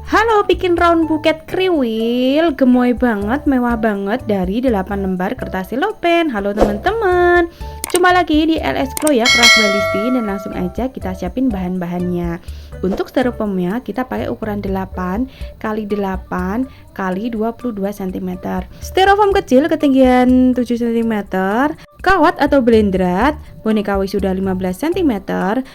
Halo, bikin round buket kriwil, gemoy banget, mewah banget dari 8 lembar kertas silopen. Halo teman-teman, jumpa lagi di LS Klo ya, Craft by Listi, dan langsung aja kita siapin bahan-bahannya. Untuk styrofoamnya kita pakai ukuran 8 x 8 x 22 cm. Styrofoam kecil ketinggian 7 cm. Kawat atau blendrat, boneka wisuda 15 cm.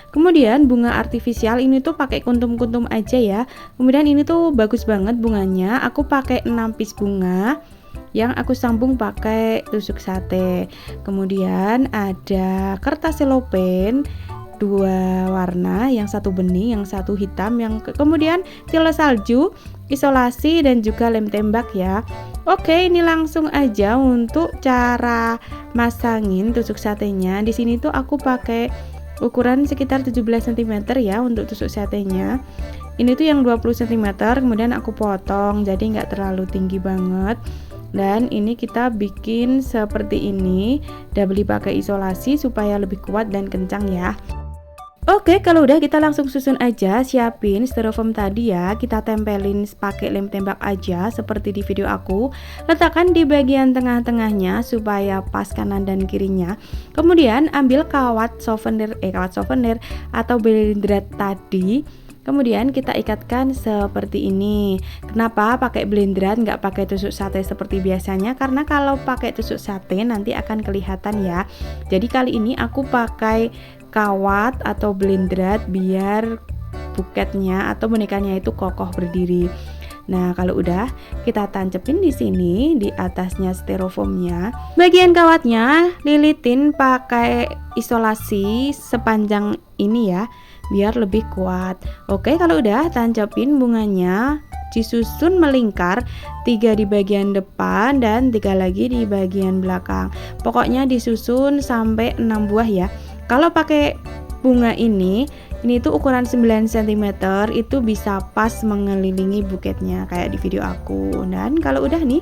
Kemudian bunga artifisial ini tuh pakai kuntum-kuntum aja ya. Kemudian ini tuh bagus banget bunganya. Aku pakai 6 piece bunga yang aku sambung pakai tusuk sate. Kemudian ada kertas selopen 2 warna, yang satu bening, yang satu hitam, kemudian tiles salju, isolasi, dan juga lem tembak ya. Oke, ini langsung aja untuk cara masangin tusuk satenya. Di sini tuh aku pakai ukuran sekitar 17 cm ya untuk tusuk satenya. Ini tuh yang 20 cm, kemudian aku potong jadi nggak terlalu tinggi banget. Dan ini kita bikin seperti ini, udah beli pakai isolasi supaya lebih kuat dan kencang ya. Oke, kalau udah kita langsung susun aja, siapin styrofoam tadi ya, kita tempelin pakai lem tembak aja seperti di video aku. Letakkan di bagian tengah-tengahnya supaya pas kanan dan kirinya. Kemudian ambil kawat souvenir atau blendrat tadi. Kemudian kita ikatkan seperti ini. Kenapa pakai blendrat nggak pakai tusuk sate seperti biasanya? Karena kalau pakai tusuk sate nanti akan kelihatan ya. Jadi kali ini aku pakai kawat atau blendrat biar buketnya atau bonekanya itu kokoh berdiri. Nah, kalau udah kita tancepin di sini di atasnya styrofoamnya. Bagian kawatnya lilitin pakai isolasi sepanjang ini ya, biar lebih kuat. Oke, kalau udah tancepin bunganya, disusun melingkar 3 di bagian depan dan 3 lagi di bagian belakang. Pokoknya disusun sampai 6 buah ya. Kalau pakai bunga ini tuh ukuran 9 cm, itu bisa pas mengelilingi buketnya kayak di video aku. Dan kalau udah nih,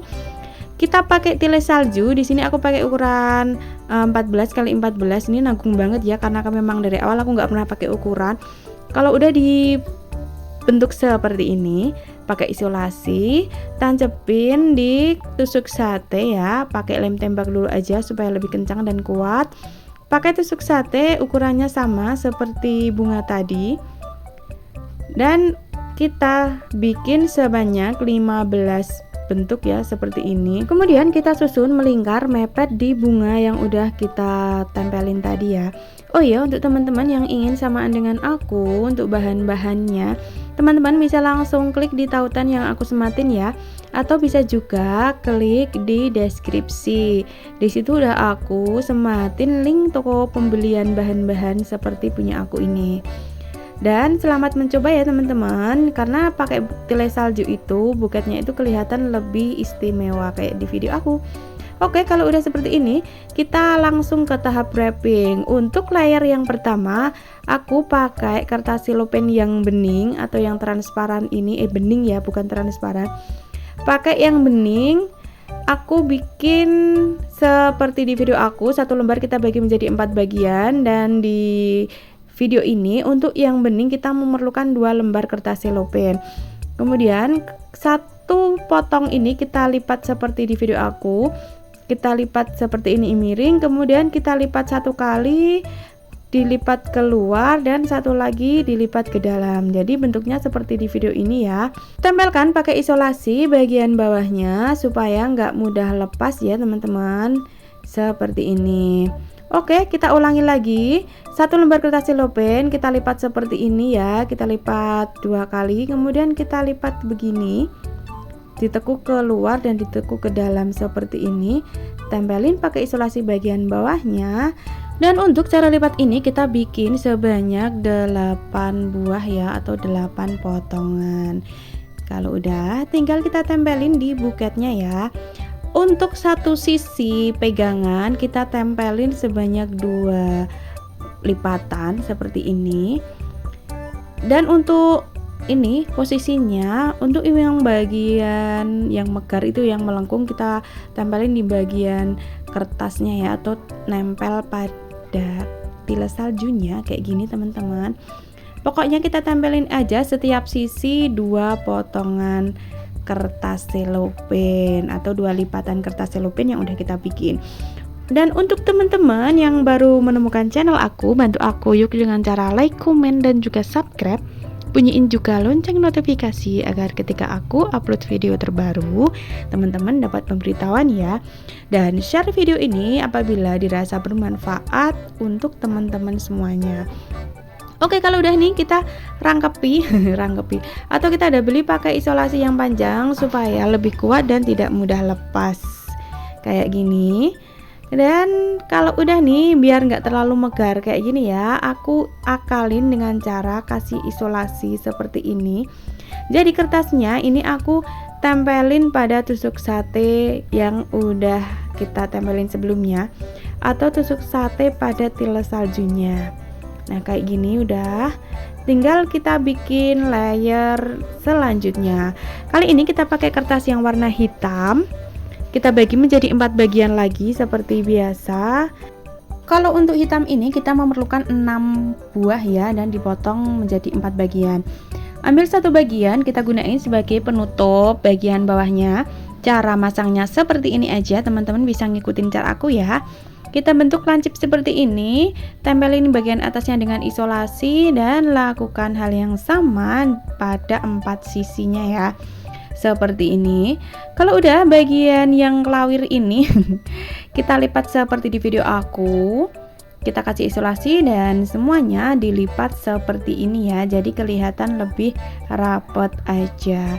kita pakai tiles salju. Di sini aku pakai ukuran 14 x 14. Ini nanggung banget ya karena memang dari awal aku nggak pernah pakai ukuran. Kalau udah dibentuk seperti ini, pakai isolasi, tancepin di tusuk sate ya. Pakai lem tembak dulu aja supaya lebih kencang dan kuat. Pakai tusuk sate ukurannya sama seperti bunga tadi. Dan kita bikin sebanyak 15 bentuk ya seperti ini. Kemudian kita susun melingkar mepet di bunga yang udah kita tempelin tadi ya. Oh iya, untuk teman-teman yang ingin samaan dengan aku untuk bahan-bahannya, teman-teman bisa langsung klik di tautan yang aku sematin ya, atau bisa juga klik di deskripsi. Di situ udah aku sematin link toko pembelian bahan-bahan seperti punya aku ini. Dan selamat mencoba ya teman-teman, karena pakai tiles salju itu buketnya itu kelihatan lebih istimewa kayak di video aku. Oke, kalau udah seperti ini kita langsung ke tahap wrapping. Untuk layer yang pertama aku pakai kertas silopen yang bening atau yang transparan ini, bening ya, bukan transparan. Pakai yang bening, aku bikin seperti di video aku, 1 lembar kita bagi menjadi 4 bagian. Dan di video ini untuk yang bening kita memerlukan 2 lembar kertas silopen. Kemudian 1 potong ini kita lipat seperti di video aku, kita lipat seperti ini miring, kemudian kita lipat 1 kali, dilipat keluar, dan 1 lagi dilipat ke dalam. Jadi bentuknya seperti di video ini ya. Tempelkan pakai isolasi bagian bawahnya supaya nggak mudah lepas ya teman-teman, seperti ini. Oke, kita ulangi lagi. 1 lembar kertas silopen kita lipat seperti ini ya, kita lipat 2 kali, kemudian kita lipat begini, ditekuk keluar dan ditekuk ke dalam seperti ini. Tempelin pakai isolasi bagian bawahnya. Dan untuk cara lipat ini kita bikin sebanyak 8 buah ya, atau 8 potongan. Kalau udah tinggal kita tempelin di buketnya ya. Untuk satu sisi pegangan kita tempelin sebanyak 2 lipatan seperti ini. Dan untuk ini posisinya, untuk yang bagian yang megar itu, yang melengkung, kita tempelin di bagian kertasnya ya, atau nempel pada tiles saljunya kayak gini teman-teman. Pokoknya kita tempelin aja setiap sisi 2 potongan kertas selopin atau 2 lipatan kertas selopin yang udah kita bikin. Dan untuk teman-teman yang baru menemukan channel aku, bantu aku yuk dengan cara like, komen, dan juga subscribe. Bunyiin juga lonceng notifikasi agar ketika aku upload video terbaru, teman-teman dapat pemberitahuan ya. Dan share video ini apabila dirasa bermanfaat untuk teman-teman semuanya. Oke, kalau udah nih kita rangkepi atau kita ada beli pakai isolasi yang panjang supaya lebih kuat dan tidak mudah lepas kayak gini. Dan kalau udah nih biar nggak terlalu megar kayak gini ya, aku akalin dengan cara kasih isolasi seperti ini. Jadi kertasnya ini aku tempelin pada tusuk sate yang udah kita tempelin sebelumnya, atau tusuk sate pada tiles saljunya. Nah kayak gini udah, tinggal kita bikin layer selanjutnya. Kali ini kita pakai kertas yang warna hitam. Kita bagi menjadi 4 bagian lagi seperti biasa. Kalau untuk hitam ini kita memerlukan 6 buah ya, dan dipotong menjadi 4 bagian. Ambil satu bagian, kita gunain sebagai penutup bagian bawahnya. Cara masangnya seperti ini aja, teman-teman bisa ngikutin cara aku ya. Kita bentuk lancip seperti ini, tempelin bagian atasnya dengan isolasi dan lakukan hal yang sama pada 4 sisinya ya. Seperti ini. Kalau udah bagian yang kelawir ini kita lipat seperti di video aku. Kita kasih isolasi dan semuanya dilipat seperti ini ya. Jadi kelihatan lebih rapet aja.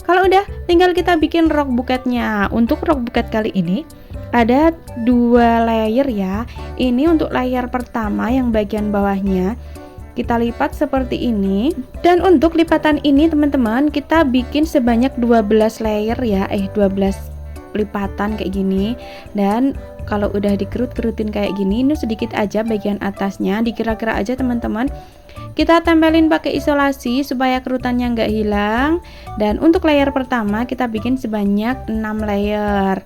Kalau udah tinggal kita bikin rok buketnya. Untuk rok buket kali ini ada 2 layer ya. Ini untuk layer pertama yang bagian bawahnya kita lipat seperti ini. Dan untuk lipatan ini teman-teman kita bikin sebanyak 12 layer ya, 12 lipatan kayak gini. Dan kalau udah dikerut-kerutin kayak gini, ini sedikit aja bagian atasnya, dikira-kira aja teman-teman. Kita tempelin pakai isolasi supaya kerutannya nggak hilang. Dan untuk layer pertama kita bikin sebanyak 6 layer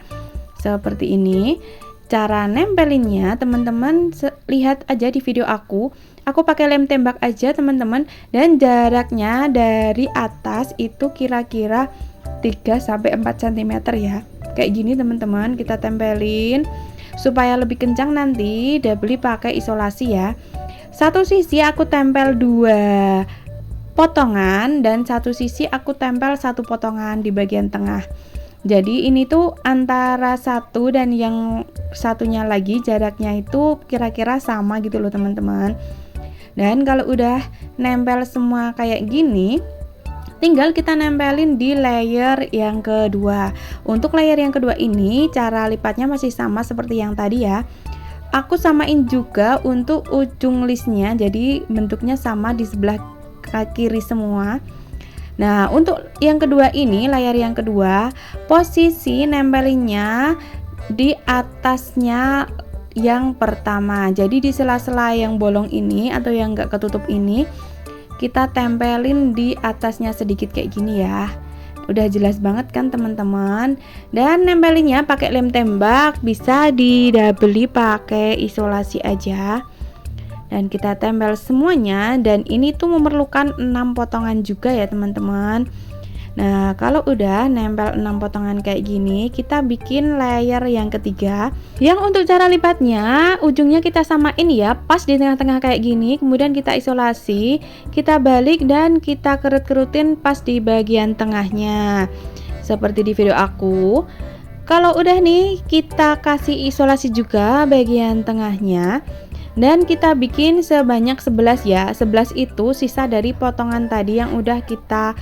seperti ini. Cara nempelinnya teman-teman lihat aja di video aku pakai lem tembak aja teman-teman, dan jaraknya dari atas itu kira-kira 3-4 cm ya. Kayak gini teman-teman, kita tempelin supaya lebih kencang nanti beli pakai isolasi ya. Satu sisi aku tempel 2 potongan dan satu sisi aku tempel 1 potongan di bagian tengah. Jadi ini tuh antara satu dan yang satunya lagi jaraknya itu kira-kira sama gitu loh teman-teman. Dan kalau udah nempel semua kayak gini, tinggal kita nempelin di layer yang kedua. Untuk layer yang kedua ini cara lipatnya masih sama seperti yang tadi ya. Aku samain juga untuk ujung listnya, jadi bentuknya sama di sebelah kiri semua. Nah untuk yang kedua ini, layar yang kedua, posisi nempelinnya di atasnya yang pertama. Jadi di sela-sela yang bolong ini atau yang enggak ketutup ini, kita tempelin di atasnya sedikit kayak gini ya. Udah jelas banget kan teman-teman. Dan nempelinnya pakai lem tembak, bisa didabeli pakai isolasi aja. Dan kita tempel semuanya, dan ini tuh memerlukan 6 potongan juga ya teman-teman. Nah kalau udah nempel 6 potongan kayak gini, kita bikin layer yang ketiga. Yang untuk cara lipatnya, ujungnya kita samain ya, pas di tengah-tengah kayak gini. Kemudian kita isolasi, kita balik dan kita kerut-kerutin pas di bagian tengahnya seperti di video aku. Kalau udah nih, kita kasih isolasi juga bagian tengahnya. Dan kita bikin sebanyak 11 ya. 11 itu sisa dari potongan tadi yang udah kita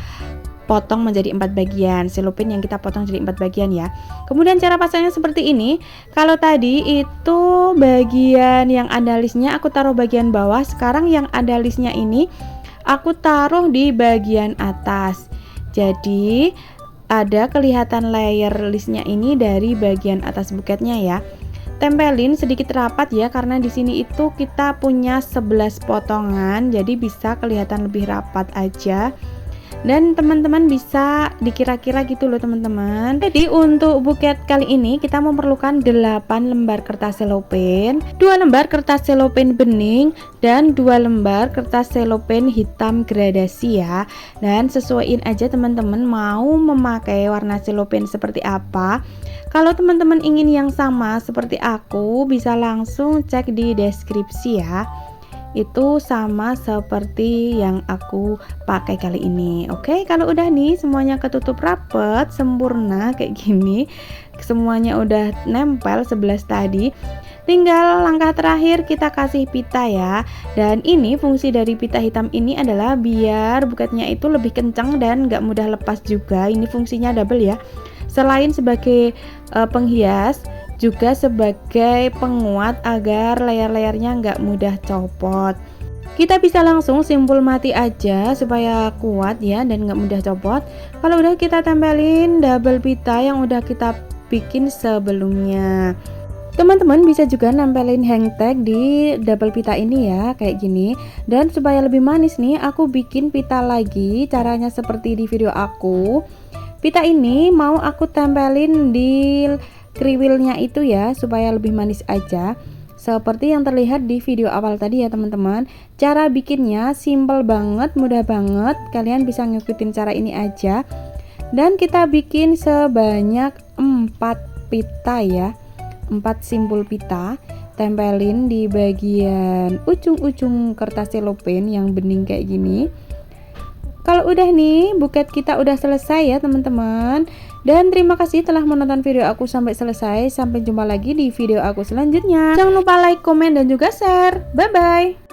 potong menjadi 4 bagian. Selopin yang kita potong jadi 4 bagian ya. Kemudian cara pasangnya seperti ini. Kalau tadi itu bagian yang ada listnya aku taruh bagian bawah, sekarang yang ada listnya ini aku taruh di bagian atas. Jadi ada kelihatan layer listnya ini dari bagian atas buketnya ya. Tempelin sedikit rapat ya, karena di sini itu kita punya 11 potongan, jadi bisa kelihatan lebih rapat aja. dan teman-teman bisa dikira-kira gitu loh teman-teman. Jadi untuk buket kali ini kita memerlukan 8 lembar kertas selopen, 2 lembar kertas selopen bening, dan 2 lembar kertas selopen hitam gradasi ya. Dan sesuaiin aja teman-teman mau memakai warna selopen seperti apa. Kalau teman-teman ingin yang sama seperti aku, bisa langsung cek di deskripsi ya. Itu sama seperti yang aku pakai kali ini. Oke, kalau udah nih semuanya ketutup rapet sempurna kayak gini, semuanya udah nempel 11 tadi, tinggal langkah terakhir kita kasih pita ya. Dan ini fungsi dari pita hitam ini adalah biar buketnya itu lebih kencang dan nggak mudah lepas juga. Ini fungsinya double ya, selain sebagai penghias juga sebagai penguat agar layar-layarnya nggak mudah copot. Kita bisa langsung simpul mati aja supaya kuat ya dan nggak mudah copot. Kalau udah kita tempelin double pita yang udah kita bikin sebelumnya. Teman-teman bisa juga nempelin hang tag di double pita ini ya, kayak gini. Dan supaya lebih manis nih, aku bikin pita lagi. Caranya seperti di video aku. Pita ini mau aku tempelin di kriwilnya itu ya, supaya lebih manis aja. Seperti yang terlihat di video awal tadi ya teman-teman. Cara bikinnya simple banget, mudah banget. Kalian bisa ngikutin cara ini aja. Dan kita bikin sebanyak 4 pita ya, 4 simpul pita. Tempelin di bagian ujung-ujung kertas selopen yang bening kayak gini. Kalau udah nih, buket kita udah selesai ya teman-teman. Dan terima kasih telah menonton video aku sampai selesai. Sampai jumpa lagi di video aku selanjutnya. Jangan lupa like, komen, dan juga share. Bye-bye.